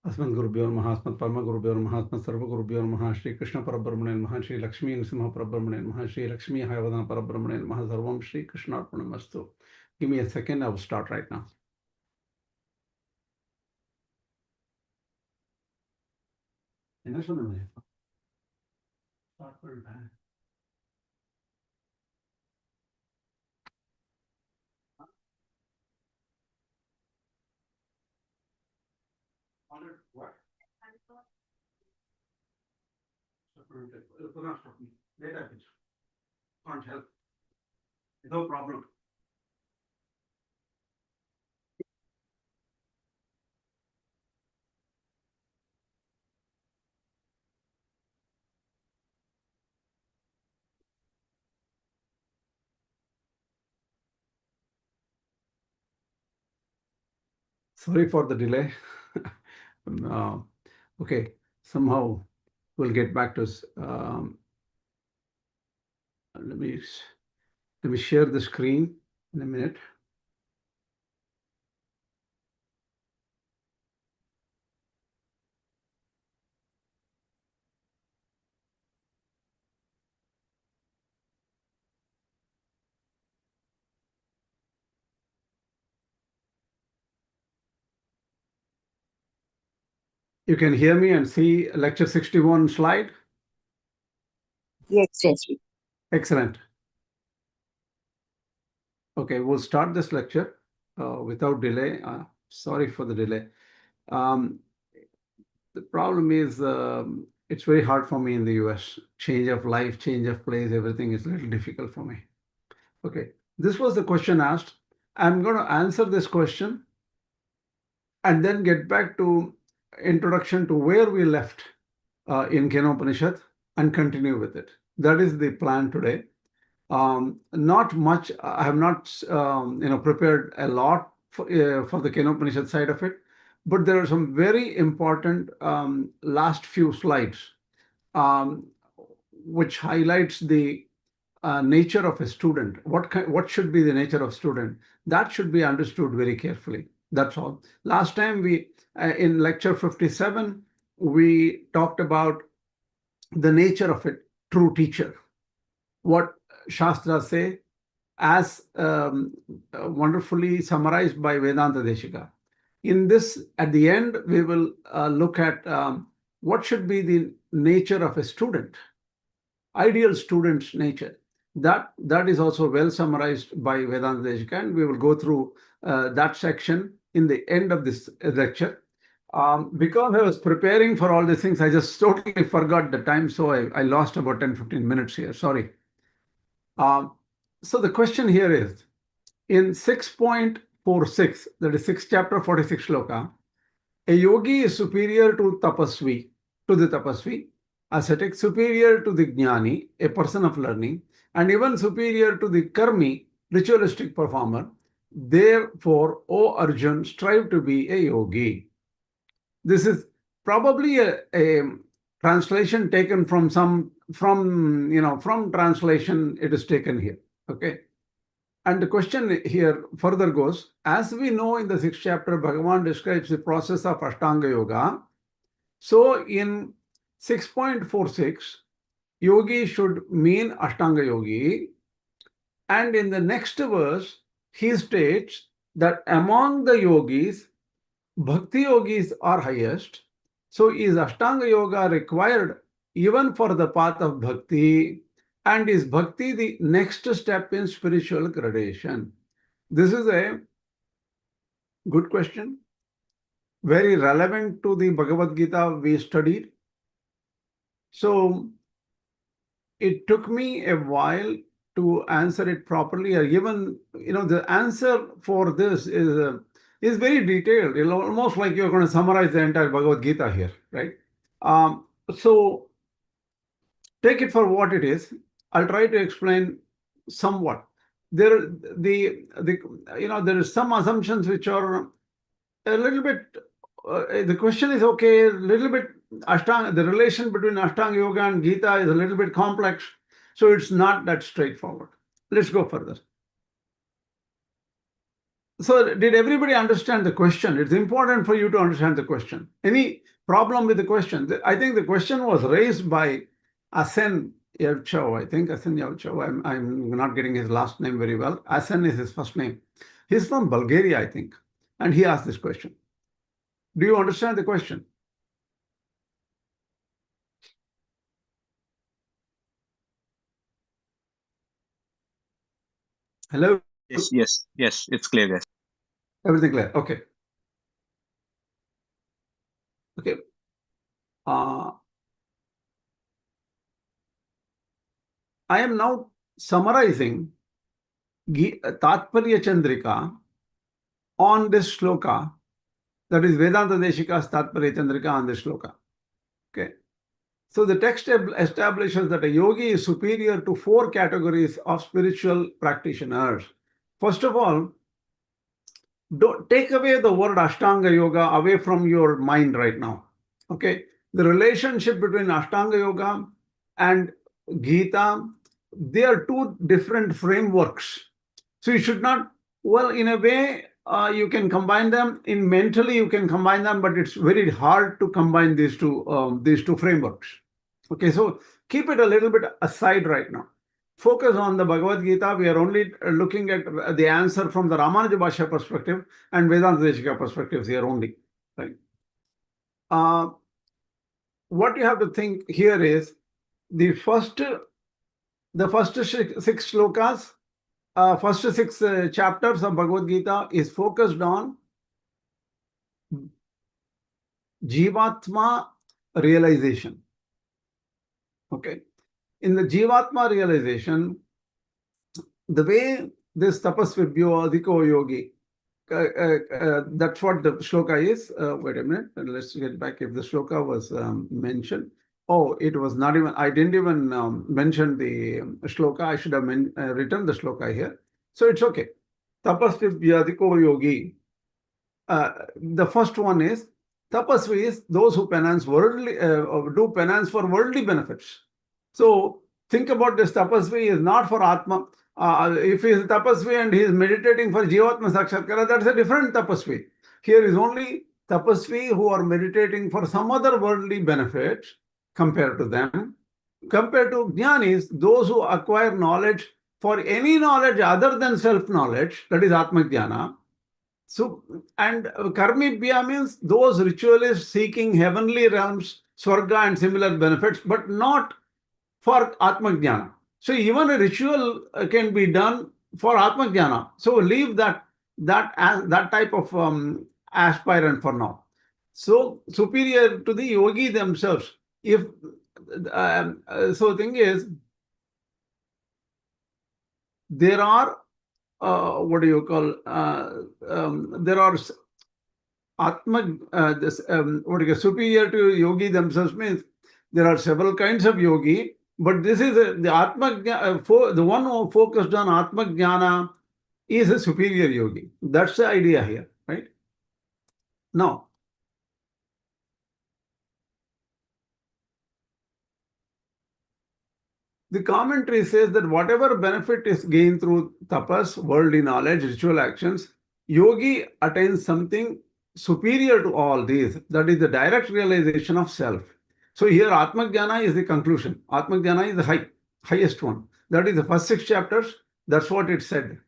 Asmat Gurubhyo Namaha, Asmat Parama Gurubhyo Namaha, Asmat Sarva Gurubhyo Namaha, Shri Kṛṣṇa Parabrahmane Namaha, Shri Lakshmi Nrsimha Parabrahmane Namaha, Shri Lakshmi Hayavadana Parabrahmane Namaha, Sarvam Shri Kṛṣṇa Arpanamastu. Give me a second, I will start right now. What? Can't help. No problem. Sorry for the delay. Okay, somehow we'll get back to let me share the screen in a minute. You can hear me and see lecture 61 slide? Yes, yes. Excellent. Okay, we'll start this lecture without delay. Sorry for the delay. The problem is it's very hard for me in the US. Change of life, change of place, everything is a little difficult for me. Okay, this was the question asked. I'm going to answer this question and then get back to introduction to where we left in Kena-Upaniṣad and continue with it. That is the plan today. Not much. I have not prepared a lot for the Kena-Upaniṣad side of it, but there are some very important last few slides which highlights the nature of a student. What should be the nature of student? That should be understood very carefully. That's all. Last time we in lecture 57 we talked about the nature of a true teacher. What Shastra say, as wonderfully summarized by Vedanta Deshika. In this, at the end, we will look at what should be the nature of a student, ideal student's nature. That is also well summarized by Vedanta Deshika, and we will go through that section in the end of this lecture. Because I was preparing for all these things, I just totally forgot the time, so I lost about 10-15 minutes here. Sorry. So the question here is, in 6.46, that is 6th chapter, 46 shloka, a yogi is superior to the Tapasvī, ascetic superior to the Jñānī, a person of learning, and even superior to the Karmī, ritualistic performer. Therefore, O Arjun, strive to be a yogi. This is probably a translation taken from translation. It is taken here. Okay. And the question here further goes, as we know in the 6th chapter, Bhagavan describes the process of Āṣṭāṅga-Yoga. So in 6.46, yogi should mean Āṣṭāṅga-yogi. And in the next verse, he states that among the yogis, Bhakti yogis are highest. So is Āṣṭāṅga-Yoga required even for the path of Bhakti? And is Bhakti the next step in spiritual gradation? This is a good question, very relevant to the Bhagavad Gītā we studied. So it took me a while to answer it properly. Or even, the answer for this is very detailed. It's almost like you're going to summarize the entire Bhagavad Gītā here, right? So take it for what it is. I'll try to explain somewhat. There is some assumptions which are a little bit. The question is okay. A little bit the relation between Āṣṭāṅga-Yoga and Gita is a little bit complex, so it's not that straightforward. Let's go further. So did everybody understand the question? It's important for you to understand the question. Any problem with the question? I think the question was raised by Asen Yevchov. I think Asen Yevchov. I'm not getting his last name very well. Asen is his first name. He's from Bulgaria, I think. And he asked this question. Do you understand the question? Hello? Yes, it's clear, yes. Everything clear? Okay. Okay. I am now summarizing Tatparya Chandrika on this shloka, that is Vedanta Deshika's Tatparya Chandrika on this shloka. Okay. So the text establishes that a yogi is superior to 4 categories of spiritual practitioners. First of all, don't take away the word Āṣṭāṅga-Yoga away from your mind right now. Okay. The relationship between Āṣṭāṅga-Yoga and Gita, they are 2 different frameworks. So you should not, well, in a way, you can combine them. In mentally, you can combine them, but it's very hard to combine these two frameworks. Okay, so keep it a little bit aside right now. Focus on the Bhagavad Gītā. We are only looking at the answer from the Rāmānuja Bhashya perspective and Vedanta Deshika perspectives here only. Right. What you have to think here is the first 6 shlokas. First 6 chapters of Bhagavad Gita is focused on Jivatma realization. Okay. In the Jivatma realization, the way this Tapasvī Adhiko Yogi, that's what the shloka is. Wait a minute, let's get back if the shloka was mentioned. Oh, it was not even, I didn't even mention the shloka. I should have written the shloka here. So it's okay. Tapasvī Adhiko Yogi. The first one is, Tapasvī is those who penance worldly, do penance for worldly benefits. So think about this. Tapasvī is not for Atma. If he is Tapasvī and he is meditating for Jivatma Sakshatkara, that's a different Tapasvī. Here is only Tapasvī who are meditating for some other worldly benefits compared to them. Compared to Jñānīs, those who acquire knowledge for any knowledge other than self-knowledge, that is Ātmā-jñāna. So, and Karmī means those ritualists seeking heavenly realms, Swarga and similar benefits, but not for Ātmā-jñāna. So even a ritual can be done for Ātmā-jñāna. So leave that type of aspirant for now. So superior to the yogi themselves. If so, thing is, there are what do you call? There are superior to yogi themselves means there are several kinds of yogi, but this is the Ātma-jñāna, the one who focused on Ātma-jñāna is a superior yogi. That's the idea here, right? Now, the commentary says that whatever benefit is gained through tapas, worldly knowledge, ritual actions, yogi attains something superior to all these. That is the direct realization of self. So here Ātma-jñāna is the conclusion. Ātma-jñāna is the highest one. That is the first 6 chapters. That's what it said.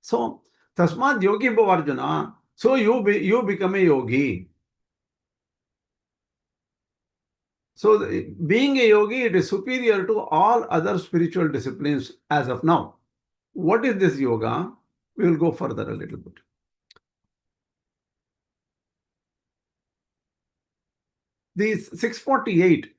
So, Tasmad yogi bhavarjuna. So you become a yogi. So being a yogi, it is superior to all other spiritual disciplines as of now. What is this yoga? We will go further a little bit. This 648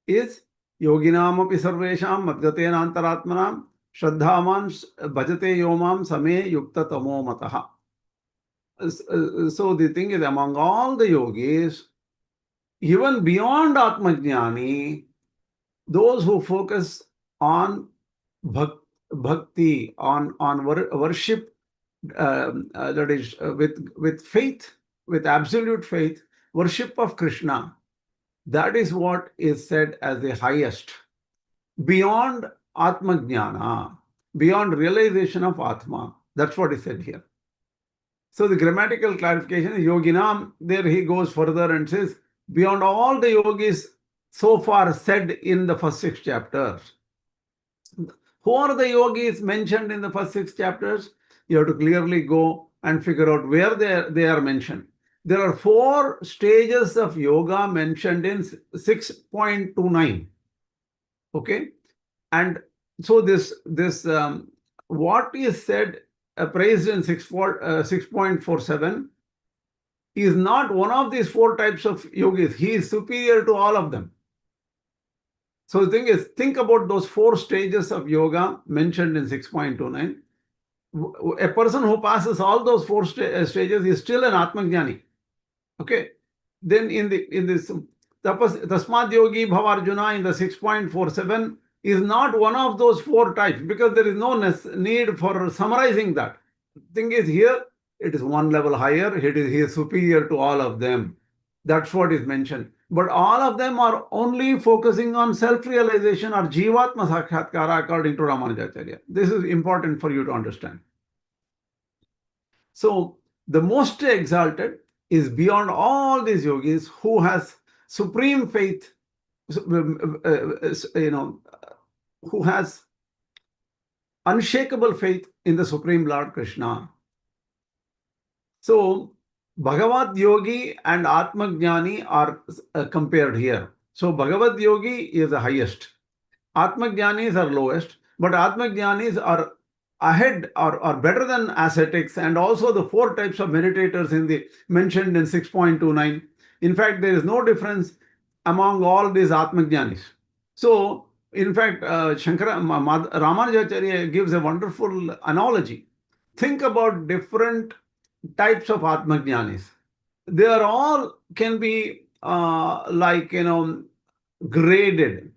is yoginam api sarvesham madgatena antaratmanam shraddhaman bhajate yomam same yukta tamo mataha. So the thing is, among all the yogis, even beyond Ātma-jñāni, those who focus on bhakti, on worship, that is with faith, with absolute faith, worship of Kṛṣṇa, that is what is said as the highest. Beyond Ātma-jñāna, beyond realization of Atma, that's what is said here. So the grammatical clarification is yoginam. There he goes further and says, beyond all the yogis so far said in the first 6 chapters. Who are the yogis mentioned in the first 6 chapters? You have to clearly go and figure out where they are mentioned. There are 4 stages of yoga mentioned in 6.29. Okay, and so this what is said praised in 6.47 is not one of these 4 types of yogis. He is superior to all of them. So the thing is, think about those 4 stages of yoga mentioned in 6.29. A person who passes all those 4 stages is still an Ātmā-jñānī. Okay. Then in this Tasmāt yogi bhavarjuna in the 6.47 is not one of those 4 types, because there is no need for summarizing that. Thing is, here it is one level higher. He is superior to all of them. That's what is mentioned. But all of them are only focusing on self-realization or jivatma sakshatkara according to Rāmānuja. This is important for you to understand. So the most exalted is beyond all these yogis, who has supreme faith, who has unshakable faith in the Supreme Lord Kṛṣṇa. So Bhagavad Yogi and Ātmā-jñānī are compared here. So Bhagavad Yogi is the highest. Ātmā-jñānīs are lowest, but Ātmā-jñānīs are ahead or better than ascetics, and also the 4 types of meditators mentioned in 6.29. In fact, there is no difference among all these Ātmā-jñānīs. So, in fact, Rāmānuja gives a wonderful analogy. Think about different types of Ātmā-jñānīs. They are all can be graded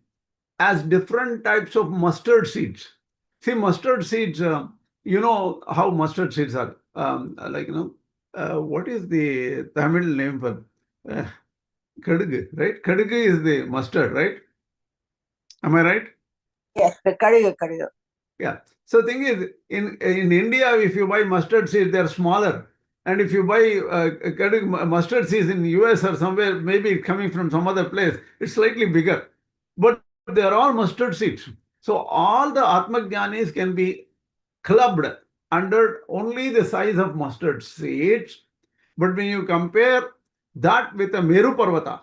as different types of mustard seeds. See, mustard seeds, you know how mustard seeds are. What is the Tamil name for kadugu, right? Kadugu is the mustard, right? Am I right? Yes, the kadugu. Yeah. So the thing is, in India, if you buy mustard seeds, they're smaller. And if you buy mustard seeds in the US or somewhere, maybe coming from some other place, it's slightly bigger. But they're all mustard seeds. So all the Ātmā-jñānīs can be clubbed under only the size of mustard seeds. But when you compare that with a Meru Parvata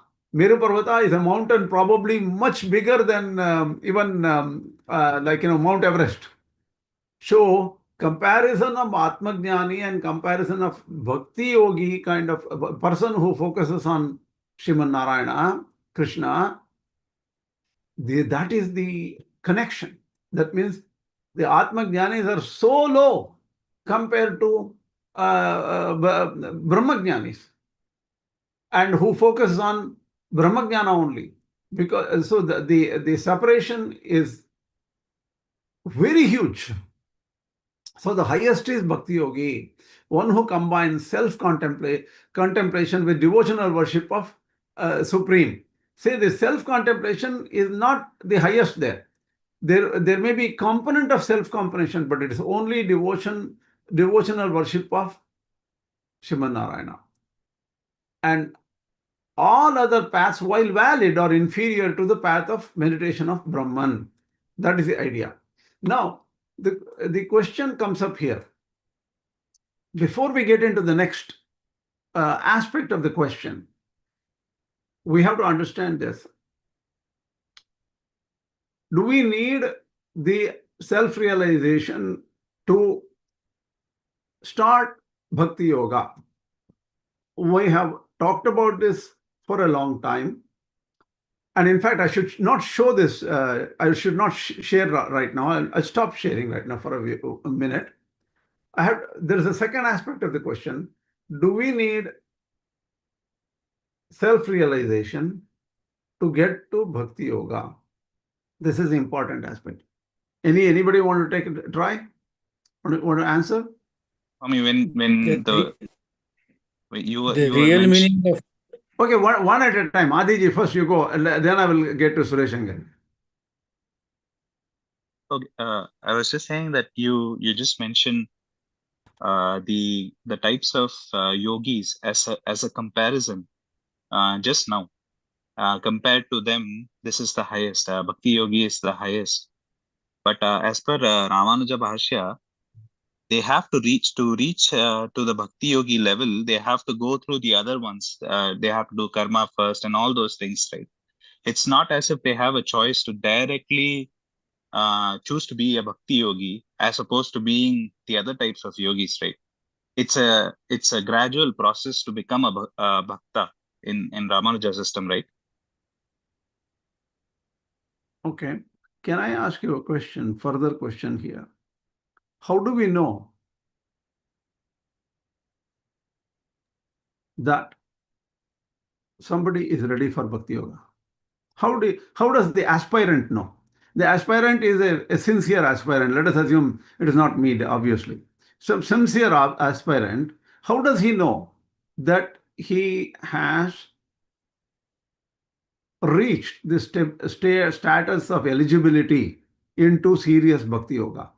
is a mountain probably much bigger than even Mount Everest. So comparison of Ātmā-jñānī and comparison of Bhakti-Yogi, kind of a person who focuses on Śrīman Narayana, Kṛṣṇa, that is the connection. That means the Ātmā-jñānīs are so low compared to Brahma-jñānīs, and who focus on Brahma-jñāna only. Because so the separation is very huge. So the highest is Bhakti Yogi, one who combines self-contemplation with devotional worship of Supreme. Say the self-contemplation is not the highest there. There may be component of self-contemplation, but it is only devotional worship of Śrīman Narayana. And all other paths, while valid, are inferior to the path of meditation of Brahman. That is the idea. Now, the question comes up here. Before we get into the next aspect of the question, we have to understand this. Do we need the self-realization to start Bhakti Yoga? We have talked about this for a long time. And in fact, I should not show this. I should not share right now. I'll stop sharing right now for a minute. There is a second aspect of the question. Do we need self-realization to get to Bhakti Yoga? This is the important aspect. Anybody want to take a try? Want to answer? I mean, when you were real meaning of. Okay, one at a time. Adiji, first you go, then I will get to Suresh again. Okay, I was just saying that you just mentioned the types of yogis as a comparison just now. Compared to them, this is the highest. Bhakti Yogi is the highest. But as per Rāmānuja Bhashya, they have to reach to the Bhakti Yogi level. They have to go through the other ones. They have to do karma first and all those things, right? It's not as if they have a choice to directly choose to be a Bhakti Yogi as opposed to being the other types of yogis, right? It's a gradual process to become a bhakta in Ramanuja system, right? Okay. Can I ask you a question, further question here? How do we know that somebody is ready for Bhakti Yoga? How does the aspirant know? The aspirant is a sincere aspirant. Let us assume it is not me, obviously. Some sincere aspirant, how does he know that he has reached the status of eligibility into serious Bhakti Yoga?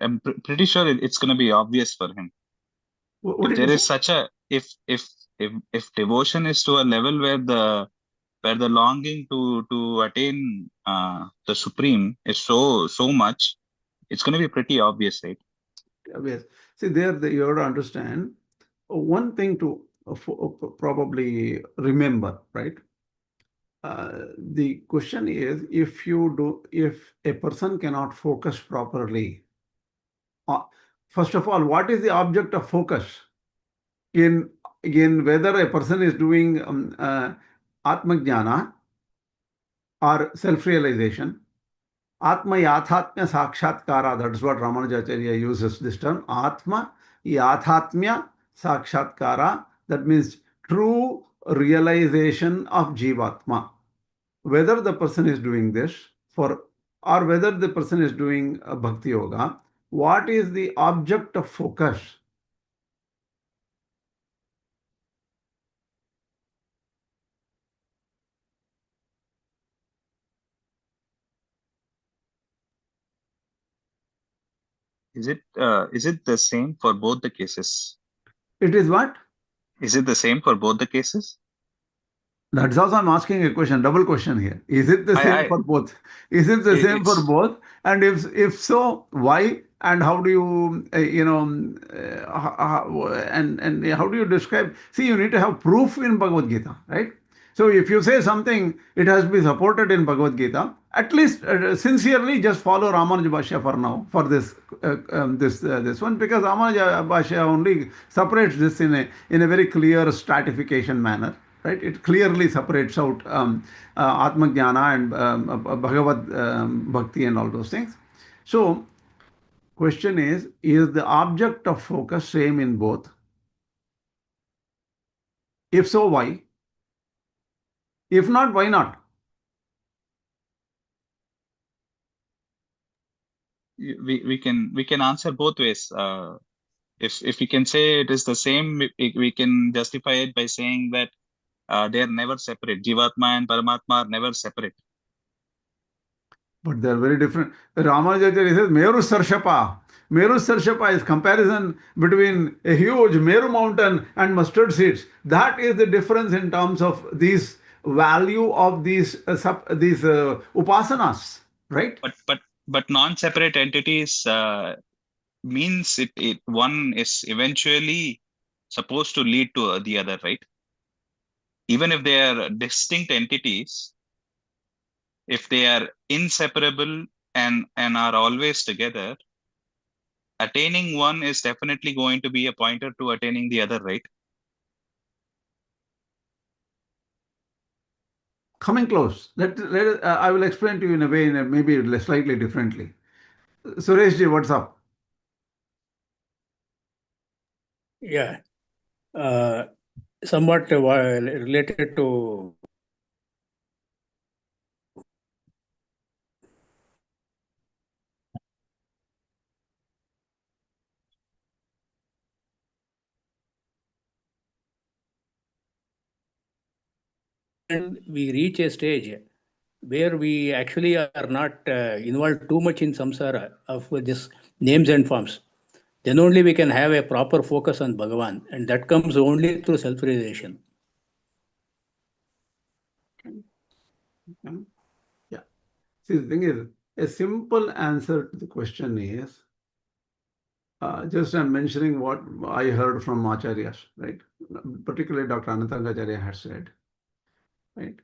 I'm pretty sure it's going to be obvious for him. What If did you there is say? such a if devotion is to a level where the longing to attain the supreme is so much, it's going to be pretty obvious, right? Yes. See, you have to understand one thing to probably remember, right? The question is, if a person cannot focus properly, uh, first of all, what is the object of focus in whether a person is doing Ātmā-jñāna or self-realization? Ātmā-yathatmya sakshatkara, that's what Rāmānujacharya uses this term. Ātmā-yathatmya sakshatkara, that means true realization of Jivatma. Whether the person is doing this or whether the person is doing Bhakti Yoga, what is the object of focus? Is it the same for both the cases? It is what? Is it the same for both the cases? That's also I'm asking a question, double question here. Is it the same I for both? Is it the same for it's both? And if so, why? And how do you, and how do you describe? See, you need to have proof in Bhagavad Gītā, right? So if you say something, it has to be supported in Bhagavad Gītā. At least sincerely, just follow Rāmānuja Bhashya for now for this one, because Rāmānuja Bhashya only separates this in a very clear stratification manner, right? It clearly separates out Ātmā-jñāna and Bhagavad Bhakti and all those things. So, question is the object of focus same in both? If so, why? If not, why not? we can answer both ways. If we can say it is the same, we can justify it by saying that they are never separate. Jivatma and Paramatma are never separate. But they are very different. Rāmānuja says Meru Sarshapa. Meru Sarshapa is comparison between a huge Meru mountain and mustard seeds. That is the difference in terms of these value of these upasanas, right? But non-separate entities means it one is eventually supposed to lead to the other, right? Even if they are distinct entities, if they are inseparable and are always together, attaining one is definitely going to be a pointer to attaining the other, right? Coming close. I will explain to you in a way, maybe slightly differently. Sureshji, what's up? Yeah, somewhat related to we reach a stage where we actually are not involved too much in samsara of this names and forms, then only we can have a proper focus on Bhagavan, and that comes only through self-realization. Yeah. See, the thing is, a simple answer to the question is, just I'm mentioning what I heard from Acharyas, right? Particularly Dr. Āṣṭāṅga-Acharya has said, right?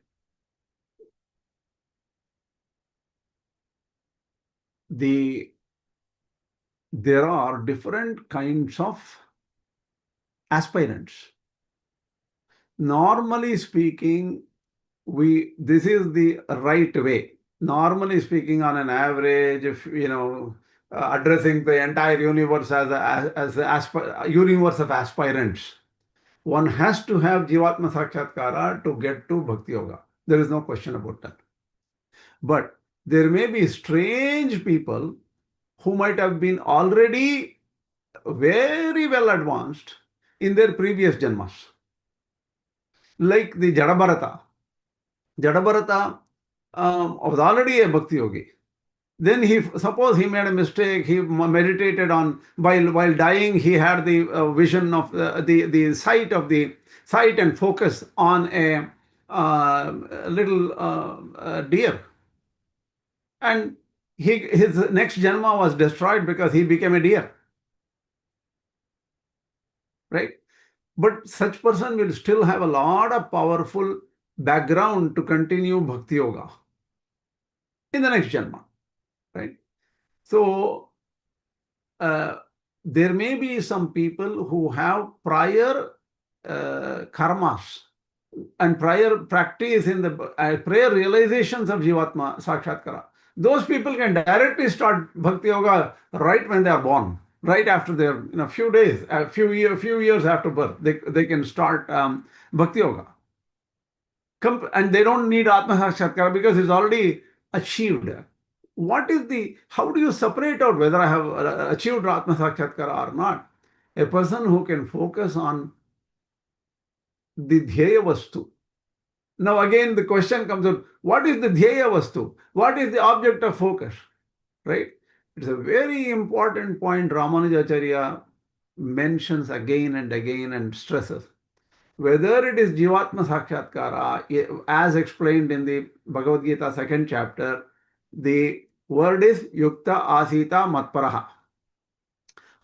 There are different kinds of aspirants. Normally speaking, this is the right way. Normally speaking, on an average, if addressing the entire universe as a universe of aspirants, one has to have Jivatma Sakshatkara to get to Bhakti Yoga. There is no question about that. But there may be strange people who might have been already very well advanced in their previous janmas. Like the Jadabharata. Jadabharata was already a Bhakti Yogi. Then suppose he made a mistake, he meditated on, while dying, he had the vision of the sight and focus on a little deer. And his next janma was destroyed because he became a deer. Right? But such person will still have a lot of powerful background to continue Bhakti Yoga in the next janma. Right? So, there may be some people who have prior karmas and prior practice in the prior realizations of Jivatma Sakshatkara. Those people can directly start Bhakti Yoga right when they are born, right after their few days, a few years after birth. They can start Bhakti Yoga. And they don't need Ātma Sakshatkara because it's already achieved. How do you separate out whether I have achieved Ātma Sakshatkara or not? A person who can focus on the Dhyaya Vastu. Now again the question comes up, what is the Dhyaya Vastu? What is the object of focus? Right? It's a very important point Rāmānuja Acharya mentions again and again and stresses. Whether it is Jivatma Sakshatkara, as explained in the Bhagavad Gītā 2nd chapter, the word is Yukta Asita Matparaha.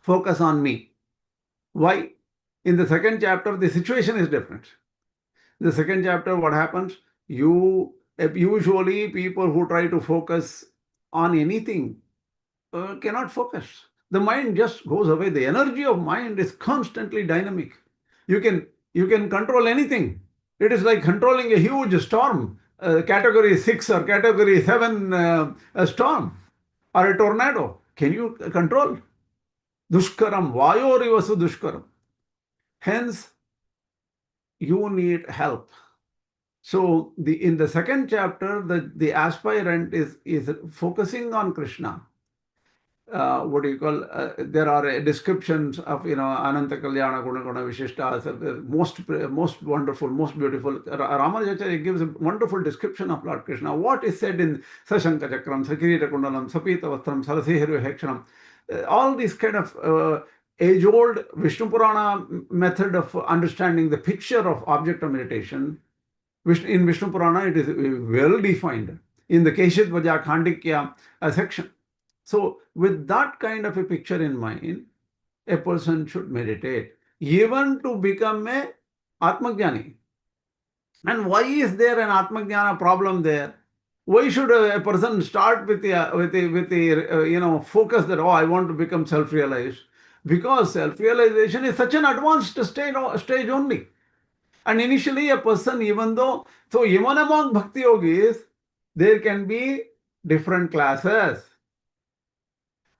Focus on me. Why? In the 2nd chapter, the situation is different. The 2nd chapter, what happens? Usually people who try to focus on anything cannot focus. The mind just goes away. The energy of mind is constantly dynamic. You can control anything. It is like controlling a huge storm, category 6 or category 7 storm or a tornado. Can you control? Dushkaram, vayorivasu dushkaram. Hence, you need help. So in the 2nd chapter, the aspirant is focusing on Kṛṣṇa. There are descriptions of Ananta Kalyana Guna Guna Vishishta, most wonderful, most beautiful. Rāmānuja gives a wonderful description of Lord Kṛṣṇa. What is said in Saśaṅka Chakram, Sakirita Kundalam, Sapita Vastram, Sarasihiru Hekshanam, all these kind of age-old Vishnu Purana method of understanding the picture of object of meditation. In Vishnu Purana, it is well defined in the Keshadvaja Khandikya section. So, with that kind of a picture in mind, a person should meditate, even to become a Ātmā-jñānī. And why is there an Ātmā-jñāna problem there? Why should a person start with the focus that, I want to become self-realized? Because self-realization is such an advanced stage only. And initially a person, even among Bhakti Yogis, there can be different classes.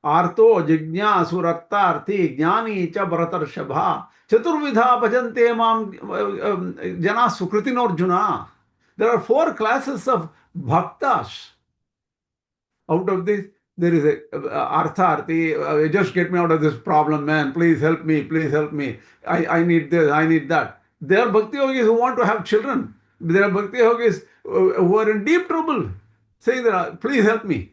Arto, Jignya, Suratta-arthi, Jñānī, cha Bharatarṣabha, Chaturvidha bhajante mam jana sukritinarjuna. There are 4 classes of bhaktas. Out of this, there is a Artha-arthi, just get me out of this problem, man. Please help me, please help me. I need this, I need that. There are Bhakti Yogis who want to have children. There are bhakti yogis who are in deep trouble, saying that, please help me.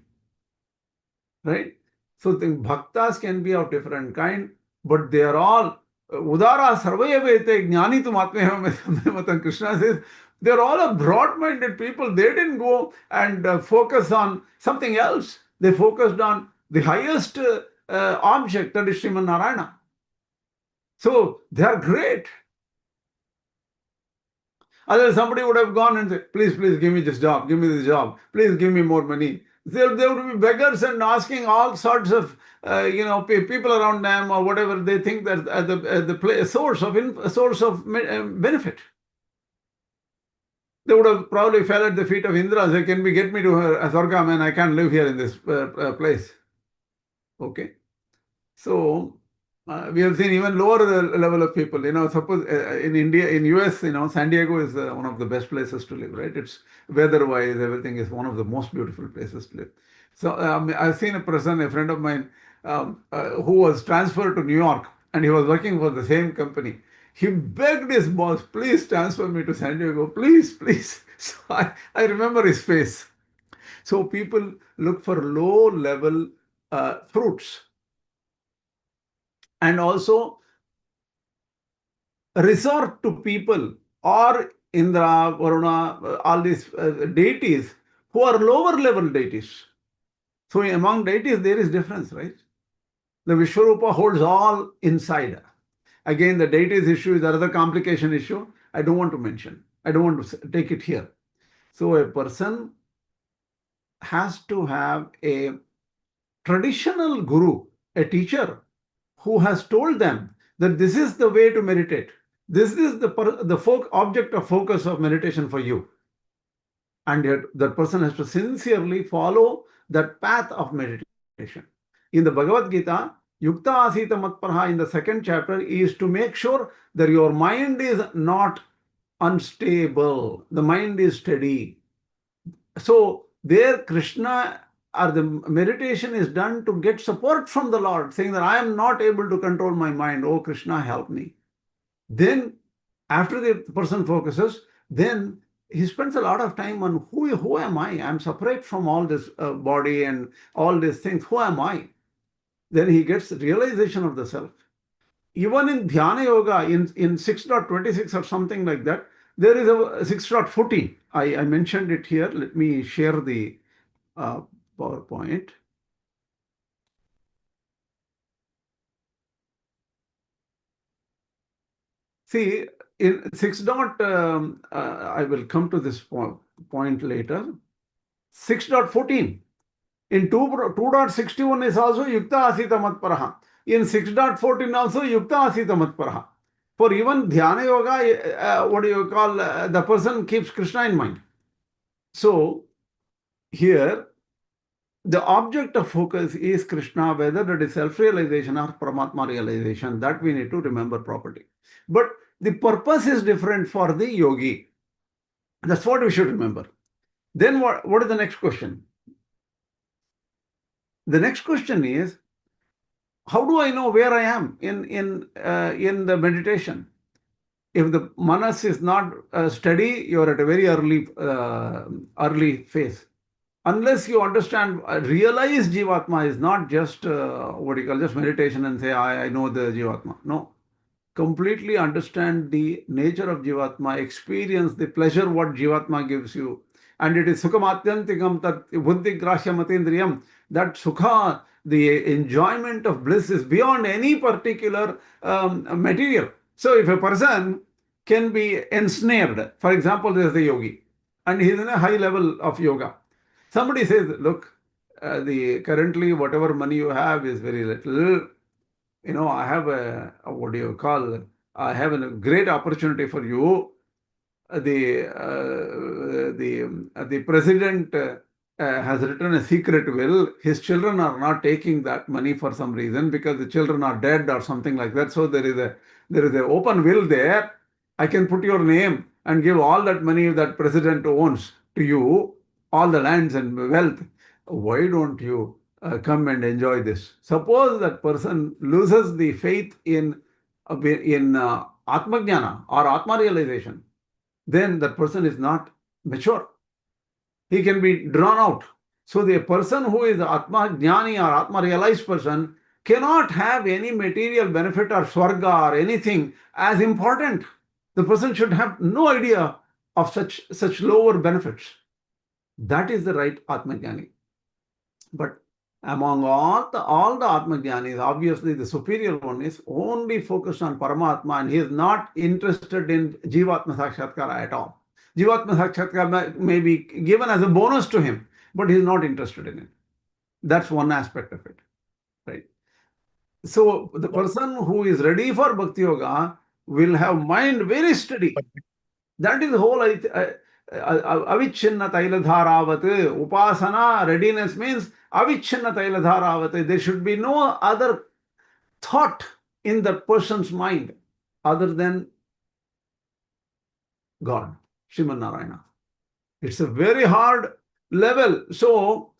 Right? So the bhaktas can be of different kind, but they are all udara sarvayavete jnani tum atmehamatam. Kṛṣṇa says they are all broad-minded people. They didn't go and focus on something else. They focused on the highest object, that is Sriman Narayana. So they are great. Otherwise, somebody would have gone and said, please, please give me this job, give me this job, please give me more money. They would be beggars and asking all sorts of people around them or whatever they think that the source of benefit. They would have probably fell at the feet of Indra and said, can we get me to Swarga, man? I can't live here in this place. Okay. So we have seen even lower level of people. Suppose in India, in US, San Diego is one of the best places to live, right? It's weather-wise, everything is one of the most beautiful places to live. So I've seen a friend of mine, who was transferred to New York, and he was working for the same company. He begged his boss, please transfer me to San Diego, please, please. So I remember his face. So people look for low-level fruits. And also resort to people or Indra, Varuna, all these deities who are lower level deities. So among deities there is difference, right? The Vishwarupa holds all inside. Again, the deities issue is another complication issue. I don't want to mention. I don't want to take it here. So a person has to have a traditional guru, a teacher, who has told them that this is the way to meditate. This is the object of focus of meditation for you. And yet that person has to sincerely follow that path of meditation. In the Bhagavad Gītā, Yukta Asita Matparha in the 2nd chapter is to make sure that your mind is not unstable. The mind is steady. So there Kṛṣṇa, or the meditation is done to get support from the Lord, saying that I am not able to control my mind. Oh Kṛṣṇa, help me. Then after the person focuses, then he spends a lot of time on who am I? I'm separate from all this body and all these things. Who am I? Then he gets realization of the self. Even in Dhyana Yoga, in 6.26 or something like that, there is a 6.14. I mentioned it here. Let me share the PowerPoint. See, in 6. I will come to this point later. 6.14. In 2.61 is also Yukta Asita Matparaha. In 6.14 also Yukta Asita Matparaha. For even Dhyana Yoga, the person keeps Kṛṣṇa in mind. So here, the object of focus is Kṛṣṇa, whether that is self-realization or Paramatma realization. That we need to remember properly. But the purpose is different for the yogi. That's what we should remember. Then what is the next question? The next question is, how do I know where I am in the meditation? If the manas is not steady, you are at a very early phase. Unless you understand, realize Jivatma is not just just meditation and say, I know the Jivatma. No. Completely understand the nature of Jivatma, experience the pleasure what Jivatma gives you. And it is Sukhamatyantikam tat buddhi grashya matindriyam. That Sukha, the enjoyment of bliss, is beyond any particular material. So if a person can be ensnared, for example, there is the yogi, and he is in a high level of yoga. Somebody says, look, currently whatever money you have is very little. I have I have a great opportunity for you. The president has written a secret will. His children are not taking that money for some reason because the children are dead or something like that. So there is an open will there. I can put your name and give all that money that president owns to you, all the lands and wealth. Why don't you come and enjoy this? Suppose that person loses the faith in Ātmā-jñāna or Ātma realization. then that person is not mature. He can be drawn out. So the person who is the Ātmā-jñāni or Ātmā-realized person cannot have any material benefit or swarga or anything as important. The person should have no idea of such lower benefits. That is the right Ātmā-jñāni. But among all the Ātmā-jñānis, obviously the superior one is only focused on Paramatma, and he is not interested in Jivatma Sakshatkara at all. Jivatma Sakshatkara may be given as a bonus to him, but he is not interested in it. That's one aspect of it, right? So the person who is ready for Bhakti Yoga will have mind very steady. That is the whole avichinna tailadharavat. Upasana readiness means avichinna tailadharavat. There should be no other thought in the person's mind other than God, Sriman Narayana. It's a very hard level. So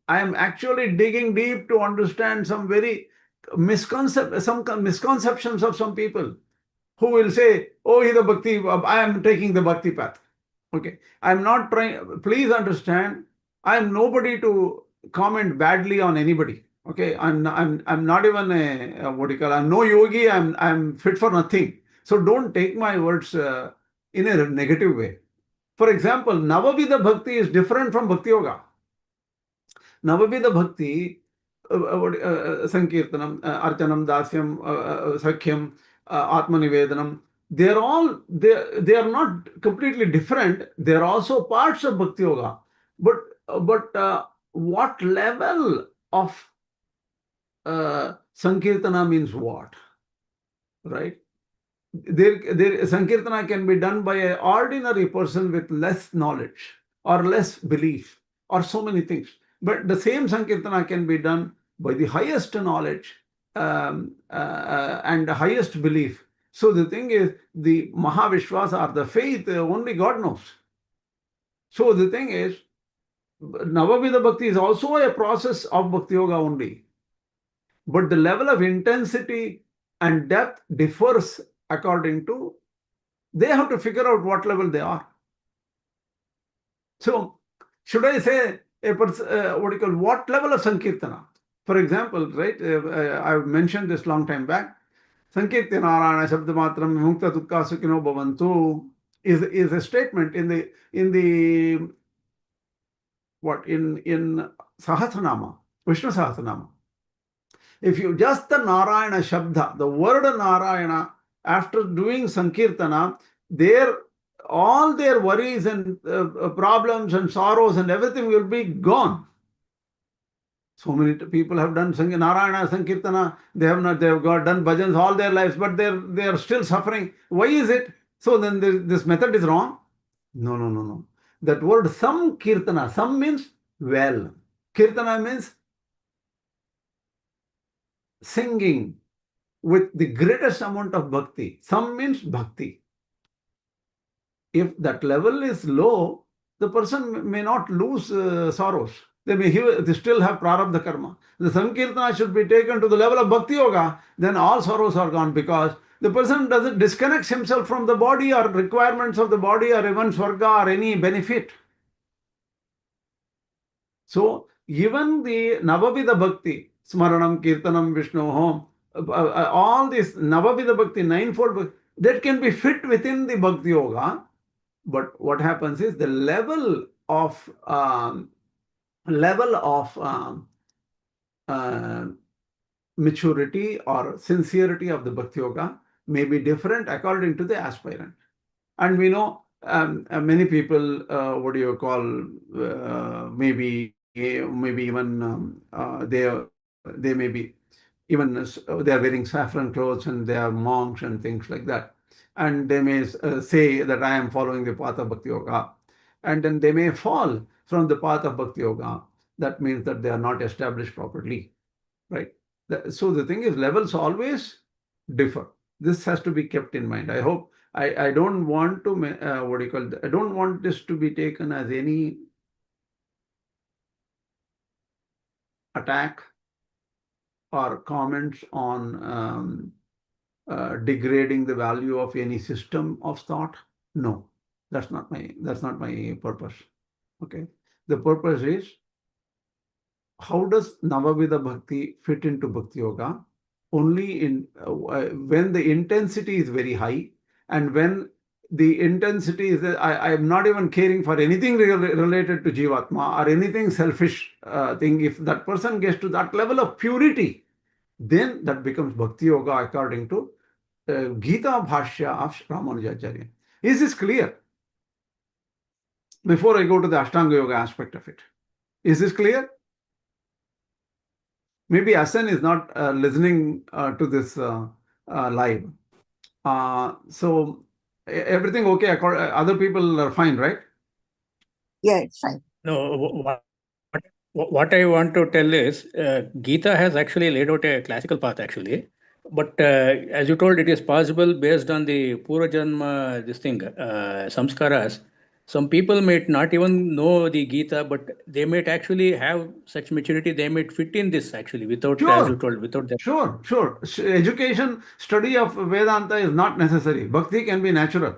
I am actually digging deep to understand some very misconceptions of some people who will say, oh, he's a bhakti, I am taking the bhakti path. Okay, I'm not trying, please understand, I am nobody to comment badly on anybody. Okay, I'm not even a what do you call, I'm no yogi, I'm fit for nothing. So don't take my words in a negative way. For example, Navavidha Bhakti is different from Bhakti Yoga. Navavidha Bhakti, saṅkīrtanam, archanam, dasyam, sakhyam, atmanivedanam, they are not completely different. They are also parts of Bhakti Yoga. But what level of saṅkīrtana means what? Right? Saṅkīrtana can be done by an ordinary person with less knowledge or less belief or so many things. But the same saṅkīrtana can be done by the highest knowledge and the highest belief. So the thing is, the Mahavishvasa or the faith, only God knows. So the thing is, Navavidha Bhakti is also a process of Bhakti Yoga only. But the level of intensity and depth differs according to, they have to figure out what level they are. So, should I say, what level of saṅkīrtana? For example, right, I've mentioned this long time back, saṅkīrtanārāyana shabdamatram mukta dukkha sukhino bhavantu is a statement in Sahasranama, Vishnu Sahasranama. If you just the Narayana Shabda, the word Narayana, after doing Sankirtana, all their worries and problems and sorrows and everything will be gone. So many people have done Narayana Sankirtana, they have done bhajans all their lives, but they are still suffering. Why is it? So then this method is wrong? No. That word Saṅkīrtana, Sam means well. Kirtana means singing with the greatest amount of bhakti. Sam means bhakti. If that level is low, the person may not lose sorrows. They still have prarabdha karma. The saṅkīrtana should be taken to the level of Bhakti Yoga, then all sorrows are gone, because the person doesn't disconnect himself from the body or requirements of the body or even swarga or any benefit. So even the Navavidha Bhakti, Smaranam, Kirtanam, Vishnu, all this Navavidha Bhakti, ninefold Bhakti, that can be fit within the Bhakti Yoga. But what happens is the level of maturity or sincerity of the Bhakti Yoga may be different according to the aspirant. And we know many people, maybe even they may be even they are wearing saffron clothes and they are monks and things like that. And they may say that I am following the path of Bhakti Yoga. And then they may fall from the path of Bhakti Yoga. That means that they are not established properly, right? So the thing is, levels always differ. This has to be kept in mind. I hope I don't want to I don't want this to be taken as any attack or comments on degrading the value of any system of thought. No, That's not my purpose. Okay. The purpose is, how does Navavidha Bhakti fit into Bhakti Yoga? Only in when the intensity is very high, and when the intensity is, I am not even caring for anything related to Jivatma or anything selfish thing. If that person gets to that level of purity, then that becomes Bhakti Yoga according to Gita Bhashya of Rāmānuja. Is this clear? Before I go to the Āṣṭāṅga-Yoga aspect of it, is this clear? Maybe Asen is not listening to this live. So everything okay? Other people are fine, right? Yeah, it's fine. No, what I want to tell is, Gita has actually laid out a classical path actually. But as you told, it is possible based on the Purva-janma, samskaras. Some people might not even know the Gita, but they might actually have such maturity. They might fit in this actually without, as you told, without that. Sure. Education, study of Vedanta is not necessary. Bhakti can be natural.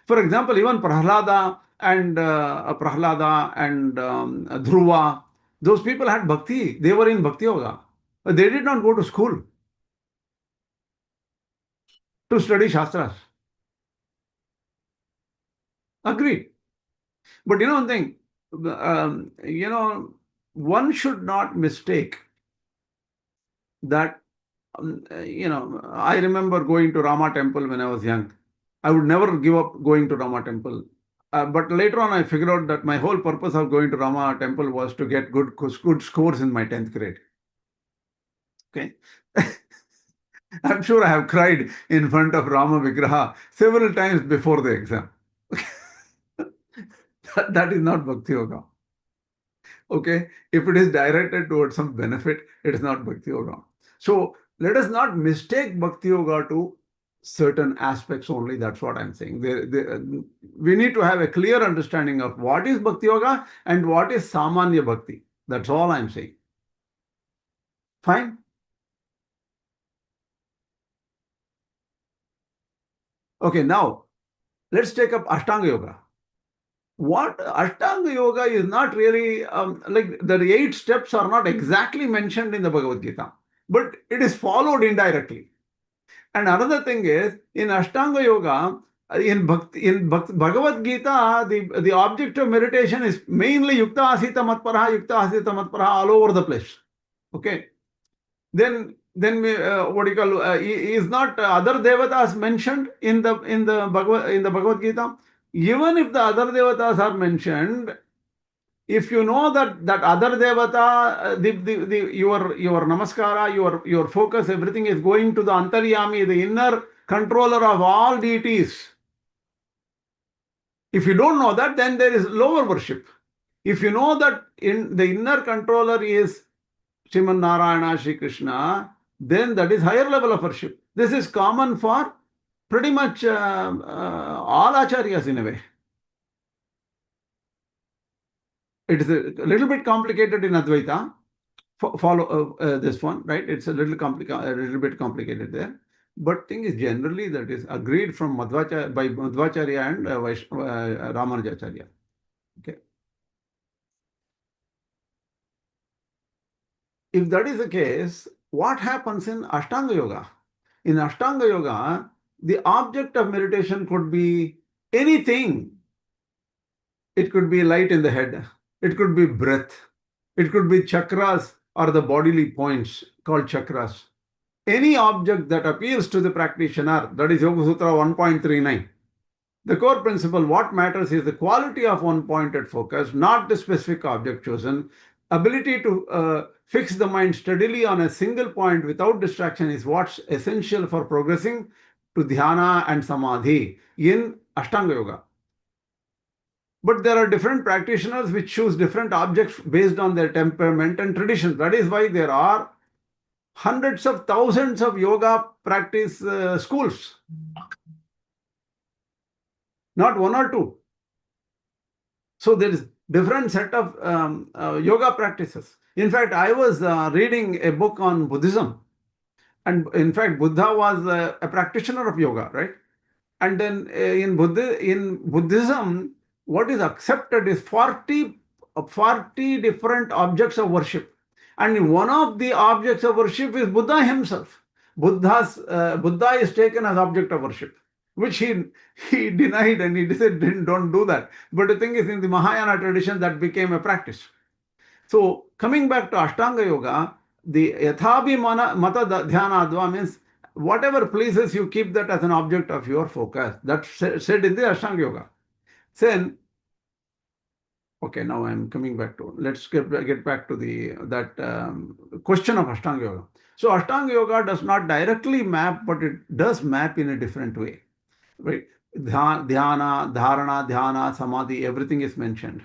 For example, even Prahlāda and Dhruva, those people had bhakti. They were in Bhakti-Yoga. They did not go to school to study shastras. Agreed. But you know one thing, one should not mistake that, I remember going to Rama temple when I was young. I would never give up going to Rama temple. But later on, I figured out that my whole purpose of going to Rama temple was to get good scores in my 10th grade. Okay. I'm sure I have cried in front of Rama Vigraha several times before the exam. That is not Bhakti Yoga. Okay. If it is directed towards some benefit, it is not Bhakti Yoga. So let us not mistake Bhakti Yoga to certain aspects only. That's what I'm saying. We need to have a clear understanding of what is Bhakti Yoga and what is Samanya Bhakti. That's all I'm saying. Fine? Okay, now let's take up Āṣṭāṅga-Yoga. What Āṣṭāṅga-Yoga is not really, like the 8 steps are not exactly mentioned in the Bhagavad Gītā, but it is followed indirectly. And another thing is, in Āṣṭāṅga-Yoga, in Bhagavad Gītā, the object of meditation is mainly Yukta Asita Matparaha all over the place. Okay. Then what do you call, is not other devatas mentioned in the Bhagavad Gītā? Even if the other devatas are mentioned, if you know that other devata, your namaskara, your focus, everything is going to the Antaryami, the inner controller of all deities. If you don't know that, then there is lower worship. If you know that the inner controller is Sriman Narayana, Sri Kṛṣṇa, then that is higher level of worship. This is common for pretty much all acharyas in a way. It is a little bit complicated in Advaita. Follow this one, right? It's a little bit complicated there. But thing is, generally that is agreed from by Madhvacharya and Rāmānuja. Okay. If that is the case, what happens in Āṣṭāṅga-Yoga? In Āṣṭāṅga-Yoga, the object of meditation could be anything. It could be light in the head. It could be breath. It could be chakras or the bodily points called chakras. Any object that appeals to the practitioner, that is Yoga Sutra 1.39. The core principle, what matters is the quality of one pointed focus, not the specific object chosen. Ability to fix the mind steadily on a single point without distraction is what's essential for progressing to dhyana and samadhi in Āṣṭāṅga-Yoga. But there are different practitioners which choose different objects based on their temperament and tradition. That is why there are hundreds of thousands of yoga practice schools. Not one or two. So there is different set of yoga practices. In fact, I was reading a book on Buddhism. And in fact, Buddha was a practitioner of yoga, right? And then in Buddhism, what is accepted is 40 different objects of worship. And one of the objects of worship is Buddha himself. Buddha is taken as object of worship, which he denied, and he said, don't do that. But the thing is, in the Mahayana tradition, that became a practice. So coming back to Āṣṭāṅga-Yoga, the Yathabhimana Mata Dhyana means whatever pleases you, keep that as an object of your focus. That's said in the Āṣṭāṅga-Yoga. Then, okay, now I'm coming back to, let's get back to that question of Āṣṭāṅga-Yoga. So Āṣṭāṅga-Yoga does not directly map, but it does map in a different way. Right? Dhyana, dharana, dhyana, samadhi, everything is mentioned.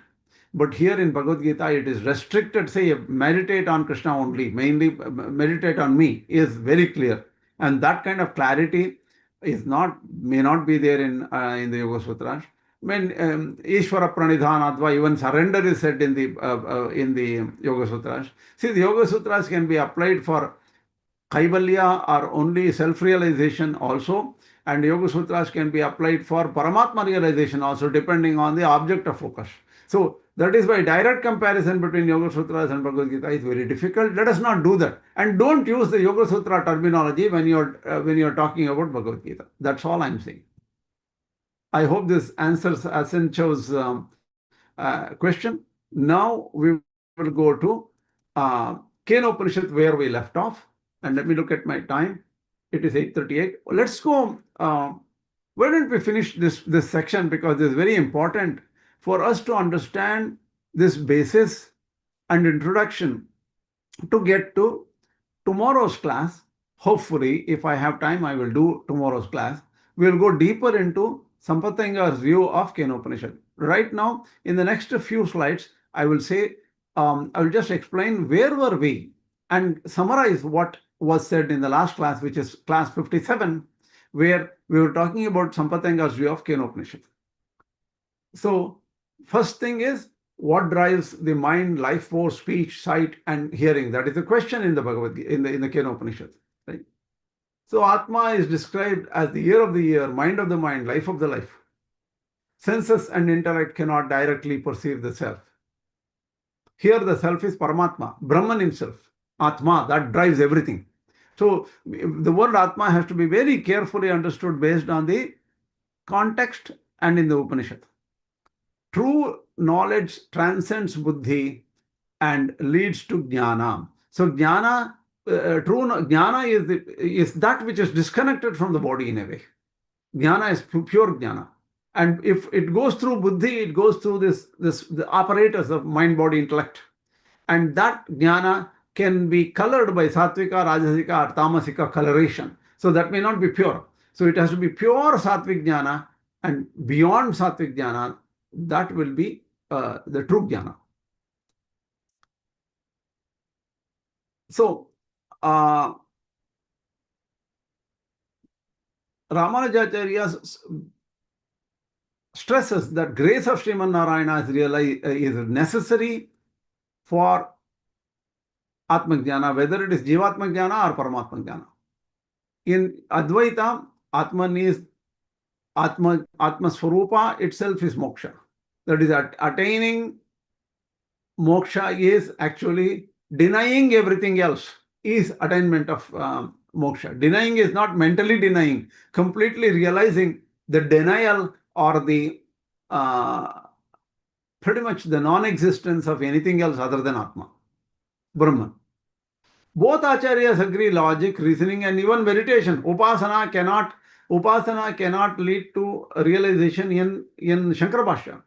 But here in Bhagavad Gītā, it is restricted, say, meditate on Kṛṣṇa only, mainly meditate on me, is very clear. And that kind of clarity may not be there in the Yoga Sutras. When Ishvara Pranidhanatva, even surrender is said in the Yoga Sutras. See, the Yoga Sutras can be applied for Kaivalya or only self-realization also. And Yoga Sutras can be applied for Paramatma realization also, depending on the object of focus. So that is why direct comparison between Yoga Sutras and Bhagavad Gita is very difficult. Let us not do that. And don't use the Yoga Sutra terminology when you're talking about Bhagavad Gita. That's all I'm saying. I hope this answers Asencho's question. Now we will go to Kena-Upaniṣad, where we left off. And let me look at my time. It is 8:38. Let's go. Why don't we finish this section, because it's very important for us to understand this basis and introduction to get to tomorrow's class. Hopefully, if I have time, I will do tomorrow's class. We'll go deeper into Sampatanga's view of Kena-Upaniṣad. Right now, in the next few slides, I will say, I will just explain where were we and summarize what was said in the last class, which is class 57, where we were talking about Sampatanga's view of Kena-Upaniṣad. So, first thing is, what drives the mind, life force, speech, sight, and hearing? That is the question in the Bhagavad Gita, in the Kena-Upaniṣad. Right? So Atma is described as the ear of the ear, mind of the mind, life of the life. Senses and intellect cannot directly perceive the self. Here the self is Paramatma, Brahman himself, Ātma, that drives everything. So the word Ātma has to be very carefully understood based on the context and in the Upanishad. True knowledge transcends buddhi and leads to jnana. So jnana, true jnana is that which is disconnected from the body in a way. Jnana is pure jnana. And if it goes through buddhi, it goes through the apparatus of mind, body, intellect. And that jnana can be colored by sattvika, rajasika, or tamasika coloration. So that may not be pure. So it has to be pure sattvic jnana, and beyond sattvic jnana, that will be the true jnana. So, Rāmānuja stresses that grace of Sriman Narayana is necessary for Ātma-jñāna, whether it is Jivatma-jñāna or Paramatma-jñāna. In Advaita, Ātman is Ātma-swarupa itself is moksha. That is, attaining moksha is actually denying everything else, is attainment of moksha. Denying is not mentally denying, completely realizing the denial or the pretty much the non-existence of anything else other than Atma, Brahman. Both acharyas agree, logic, reasoning, and even meditation. Upasana cannot lead to realization in Shankara Bhashya.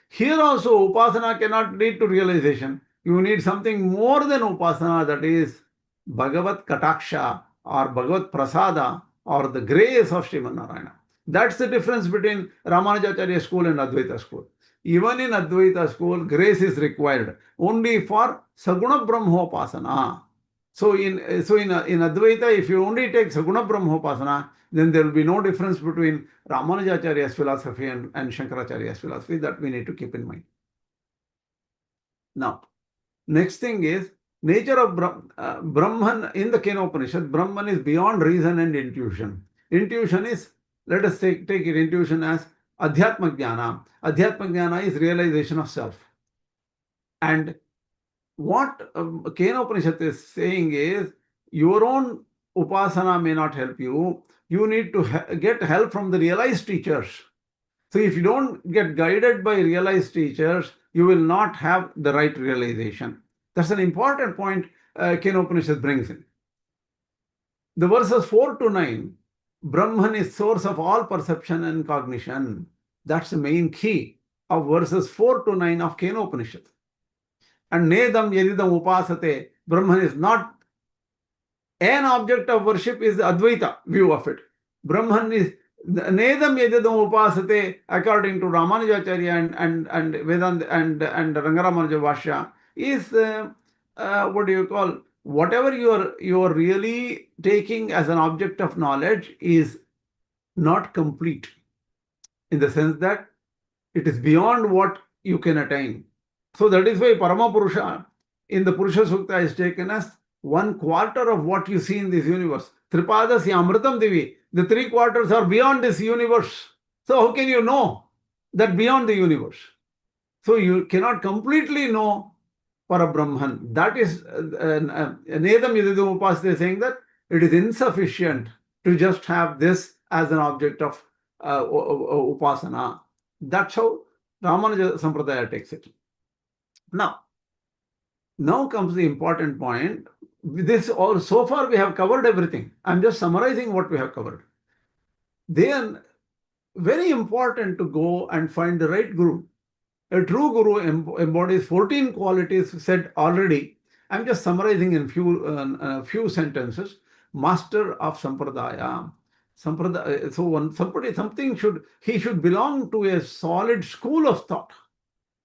Here also, upasana cannot lead to realization. You need something more than upasana, that is Bhagavat Kataksha or Bhagavat Prasada or the grace of Sriman Narayana. That's the difference between Rāmānuja school and Advaita school. Even in Advaita school, grace is required only for Saguna Brahmopasana. So in Advaita, if you only take Saguna Brahmopasana, then there will be no difference between Rāmānuja philosophy and Shankaracharya's philosophy. That we need to keep in mind. Now, next thing is nature of Brahman in the Kena-Upaniṣad. Brahman is beyond reason and intuition. Intuition is let us take it intuition as Ātmā-jñāna. Ātmā-jñāna is realization of self. And what Kena-Upaniṣad is saying is, your own upasana may not help you. You need to get help from the realized teachers. So if you don't get guided by realized teachers, you will not have the right realization. That's an important point Kena-Upaniṣad brings in. The verses 4 to 9, Brahman is source of all perception and cognition. That's the main key of verses 4 to 9 of Kena-Upaniṣad. And Nedam Yedidam Upasate, Brahman is not an object of worship, is the Advaita view of it. Brahman is Nedam Yedidam Upasate, according to Rāmānuja and Vedāntic and Rāmānuja Bhashya, is what do you call? Whatever you are really taking as an object of knowledge is not complete, in the sense that it is beyond what you can attain. So that is why Parama Purusha in the Purusha Sukta is taken as 1/4 of what you see in this universe. Tripadasya Amritam Divi. The 3/4 are beyond this universe. So how can you know that beyond the universe? So you cannot completely know Parabrahman. That is Nedam Yedidam Upasate, saying that it is insufficient to just have this as an object of upasana. That's how Rāmānuja Sampradaya takes it. Now comes the important point. So far we have covered everything. I'm just summarizing what we have covered. Then, very important to go and find the right guru. A true guru embodies 14 qualities said already. I'm just summarizing in few sentences. Master of Sampradaya. So he should belong to a solid school of thought,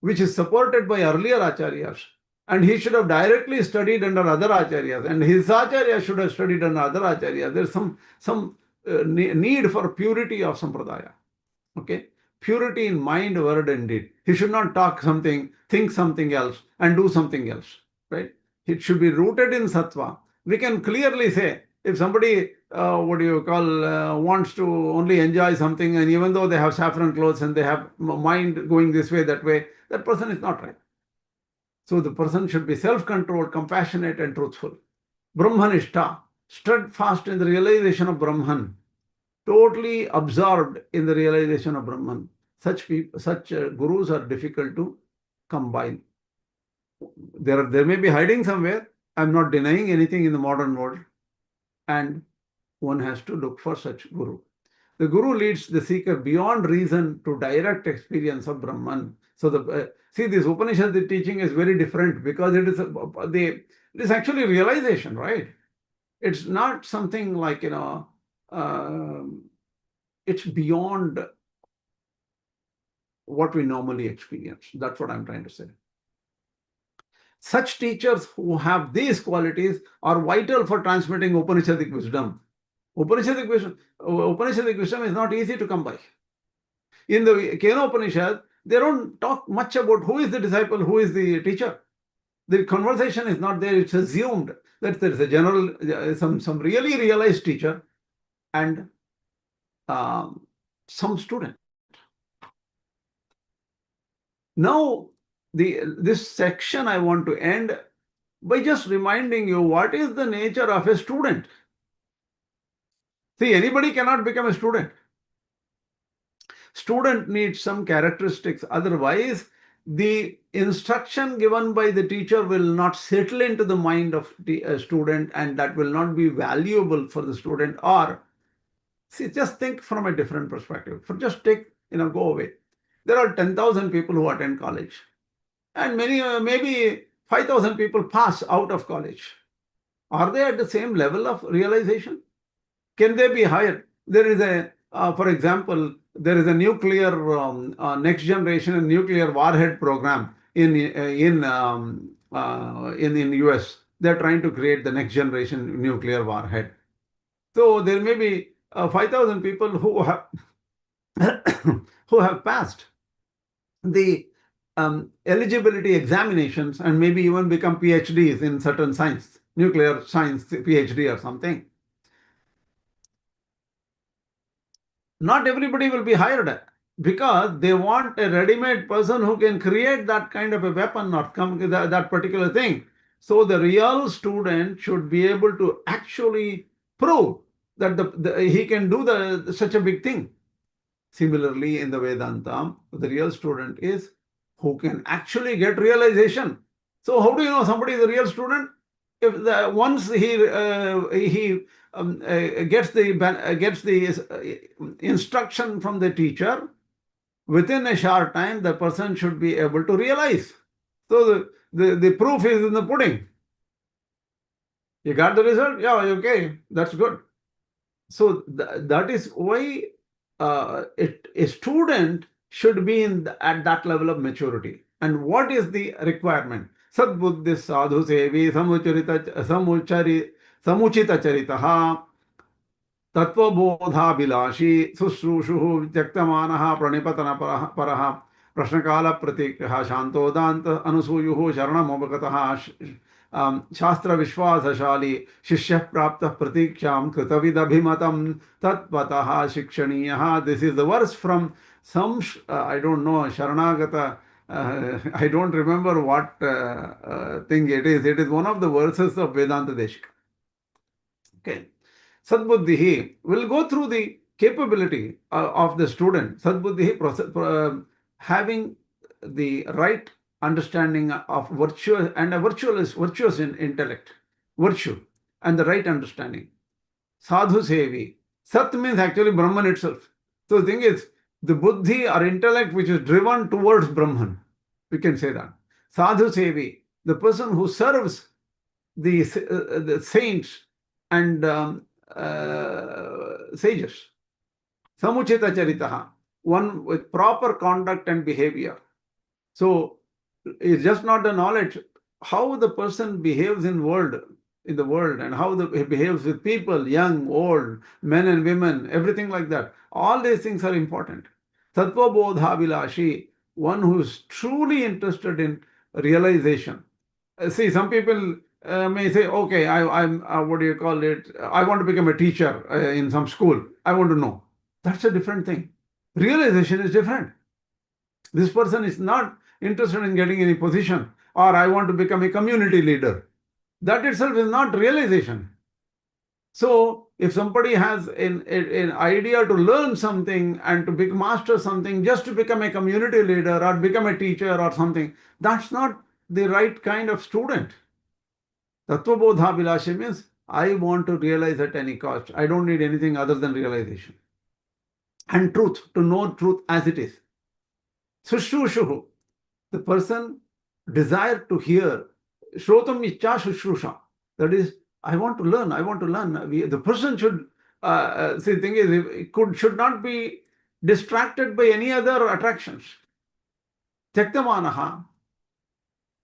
which is supported by earlier acharyas. And he should have directly studied under other acharyas. And his acharya should have studied under other acharyas. There's some need for purity of Sampradaya. Okay? Purity in mind, word, and deed. He should not talk something, think something else, and do something else. Right? It should be rooted in sattva. We can clearly say, if somebody, wants to only enjoy something, and even though they have saffron clothes and they have mind going this way, that way, that person is not right. So the person should be self-controlled, compassionate, and truthful. Brahmanishta, steadfast in the realization of Brahman, totally absorbed in the realization of Brahman. Such gurus are difficult to combine. There may be hiding somewhere. I'm not denying anything in the modern world. And one has to look for such guru. The guru leads the seeker beyond reason to direct experience of Brahman. So see, this Upanishad teaching is very different, because it is actually realization, right? It's not something like, it's beyond what we normally experience. That's what I'm trying to say. Such teachers who have these qualities are vital for transmitting Upanishadic wisdom. Upanishadic wisdom is not easy to come by. In the Kena-Upaniṣad, they don't talk much about who is the disciple, who is the teacher. The conversation is not there. It's assumed that there is a general, some really realized teacher and some student. Now, this section I want to end by just reminding you what is the nature of a student. See, anybody cannot become a student. Student needs some characteristics. Otherwise, the instruction given by the teacher will not settle into the mind of the student, and that will not be valuable for the student. Or, see, just think from a different perspective. Just take, go away. There are 10,000 people who attend college, and maybe 5,000 people pass out of college. Are they at the same level of realization? Can they be higher? There is for example, there is a nuclear next generation and nuclear warhead program in US. They're trying to create the next generation nuclear warhead. So there may be 5,000 people who have who have passed the eligibility examinations and maybe even become PhDs in certain science, nuclear science PhD or something. Not everybody will be hired because they want a ready-made person who can create that kind of a weapon or that particular thing. So the real student should be able to actually prove that he can do such a big thing. Similarly, in the Vedanta, the real student is who can actually get realization. So how do you know somebody is a real student? If once he gets the instruction from the teacher, within a short time, the person should be able to realize. So the proof is in the pudding. You got the result? Yeah, okay, that's good. So that is why a student should be at that level of maturity. And what is the requirement? Sadbuddhi sadhu sevi samuchita charitaha तत्वबोधाभिलाषी शुश्रूषुः त्यक्तमानः प्रणिपतनपरः प्रश्नकालप्रतीक्षः शान्तोदान्त अनुसूयुः शरणमोपगतः शास्त्र-विश्वासशाली शिष्यः प्राप्तः प्रतीक्षां कृतविदभिमतं तत्त्वतः शिक्षणीयः. This is the verse from some I don't know Sharanagata. I don't remember what thing it is. It is one of the verses of Vedanta Deshika. Okay. Sadbuddhi will go through the capability of the student. Sadbuddhi having the right understanding of virtue and a virtuous in intellect, virtue and the right understanding. Sadhu sevi. Sat means actually Brahman itself. So the thing is, the buddhi or intellect which is driven towards Brahman. We can say that. Sadhu sevi, the person who serves the saints and sages. Samuchita charitaha, one with proper conduct and behavior. So it's just not the knowledge, how the person behaves in the world and how he behaves with people, young, old, men and women, everything like that. All these things are important. Tattva bodhavilashi, one who is truly interested in realization. See, some people may say, okay, I'm what do you call it? I want to become a teacher in some school. I want to know. That's a different thing. Realization is different. This person is not interested in getting any position, or I want to become a community leader. That itself is not realization. So if somebody has an idea to learn something and to master something just to become a community leader or become a teacher or something, that's not the right kind of student. Tattvabodhabilashi means I want to realize at any cost. I don't need anything other than realization. And truth, to know truth as it is. Sushrushuhu, the person desire to hear. Shrotam ichcha shushrusha. That is, I want to learn. The person should, see, the thing is, should not be distracted by any other attractions. Tyaktamanaha,